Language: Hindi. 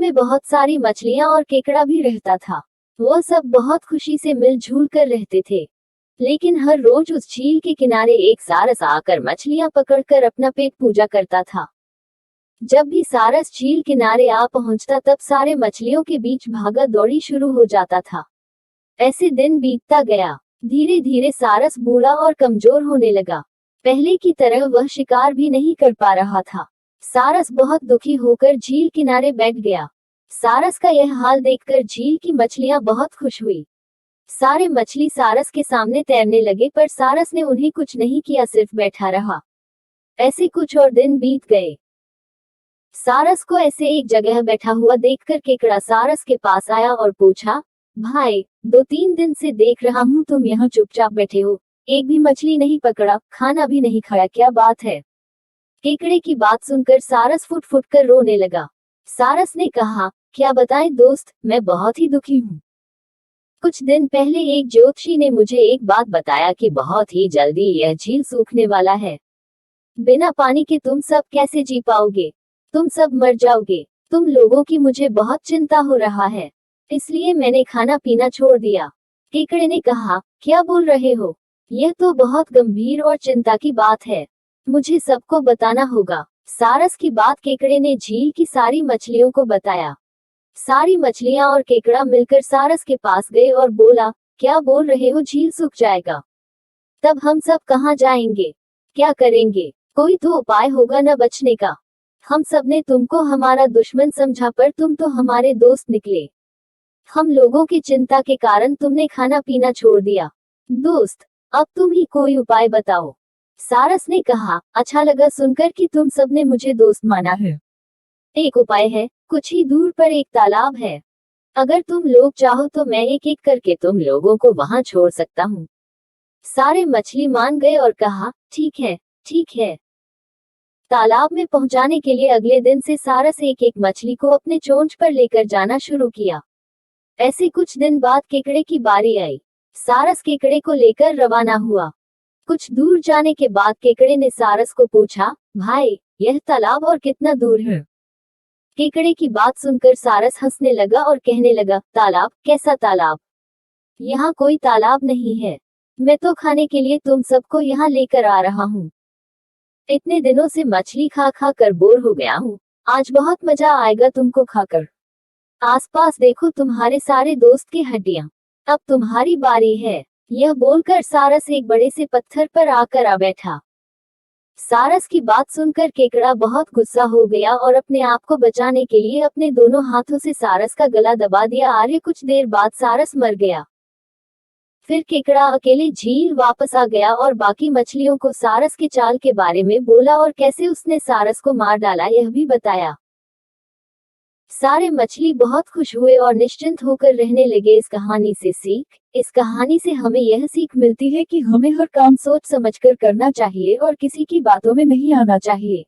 में बहुत सारी मछलियां और केकड़ा भी रहता था। वो सब बहुत खुशी से मिलजुल कर रहते थे। लेकिन हर रोज उस झील के किनारे एक सारस आकर मछलियां पकड़कर अपना पेट पूजा करता था। जब भी सारस झील किनारे आ पहुंचता तब सारे मछलियों के बीच भागा दौड़ी शुरू हो जाता था। ऐसे दिन बीतता गया। धीरे धीरे सारस बूढ़ा और कमजोर होने लगा। पहले की तरह वह शिकार भी नहीं कर पा रहा था। सारस बहुत दुखी होकर झील किनारे बैठ गया। सारस का यह हाल देखकर झील की मछलियां बहुत खुश हुई। सारे मछली सारस के सामने तैरने लगे, पर सारस ने उन्हें कुछ नहीं किया, सिर्फ बैठा रहा। ऐसे कुछ और दिन बीत गए। सारस को ऐसे एक जगह बैठा हुआ देखकर केकड़ा सारस के पास आया और पूछा, भाई, 2-3 दिन से देख रहा हूँ तुम यहाँ चुपचाप बैठे हो, एक भी मछली नहीं पकड़ा, खाना भी नहीं खाया, क्या बात है? केकड़े की बात सुनकर सारस फुट फुट कर रोने लगा। सारस ने कहा, क्या बताएं दोस्त, मैं बहुत ही दुखी हूँ। कुछ दिन पहले एक ज्योतिषी ने मुझे एक बात बताया कि बहुत ही जल्दी यह झील सूखने वाला है। बिना पानी के तुम सब कैसे जी पाओगे? तुम सब मर जाओगे। तुम लोगों की मुझे बहुत चिंता हो रहा है, इसलिए मैंने खाना पीना छोड़ दिया। केकड़े ने कहा, क्या बोल रहे हो? यह तो बहुत गंभीर और चिंता की बात है, मुझे सबको बताना होगा। सारस की बात केकड़े ने झील की सारी मछलियों को बताया। सारी मछलियां और केकड़ा मिलकर सारस के पास गए और बोला, क्या बोल रहे हो, झील सूख जाएगा? तब हम सब कहाँ जाएंगे? क्या करेंगे? कोई तो उपाय होगा न बचने का। हम सब ने तुमको हमारा दुश्मन समझा, पर तुम तो हमारे दोस्त निकले। हम लोगों की चिंता के कारण तुमने खाना पीना छोड़ दिया। दोस्त, अब तुम ही कोई उपाय बताओ। सारस ने कहा, अच्छा लगा सुनकर कि तुम सब ने मुझे दोस्त माना है। एक उपाय है, कुछ ही दूर पर एक तालाब है। अगर तुम लोग चाहो तो मैं एक एक करके तुम लोगों को वहां छोड़ सकता हूँ। सारे मछली मान गए और कहा, ठीक है, ठीक है। तालाब में पहुंचाने के लिए अगले दिन से सारस एक एक मछली को अपने चोंच पर लेकर जाना शुरू किया। ऐसे कुछ दिन बाद केकड़े की बारी आई। सारस केकड़े को लेकर रवाना हुआ। कुछ दूर जाने के बाद केकड़े ने सारस को पूछा, भाई, यह तालाब और कितना दूर है? केकड़े की बात सुनकर सारस हंसने लगा और कहने लगा, तालाब? कैसा तालाब? यहाँ कोई तालाब नहीं है। मैं तो खाने के लिए तुम सबको यहाँ लेकर आ रहा हूँ। इतने दिनों से मछली खा खा कर बोर हो गया हूँ, आज बहुत मजा आएगा तुमको खाकर। आसपास देखो तुम्हारे सारे दोस्त की हड्डियां। अब तुम्हारी बारी है। यह बोलकर सारस एक बड़े से पत्थर पर आकर आ बैठा। सारस की बात सुनकर केकड़ा बहुत गुस्सा हो गया और अपने आप को बचाने के लिए अपने दोनों हाथों से सारस का गला दबा दिया। आर्य कुछ देर बाद सारस मर गया। फिर केकड़ा अकेले झील वापस आ गया और बाकी मछलियों को सारस के चाल के बारे में बोला और कैसे उसने सारस को मार डाला यह भी बताया। सारे मछली बहुत खुश हुए और निश्चिंत होकर रहने लगे। इस कहानी से सीख, इस कहानी से हमें यह सीख मिलती है कि हमें हर काम सोच समझकर करना चाहिए और किसी की बातों में नहीं आना चाहिए।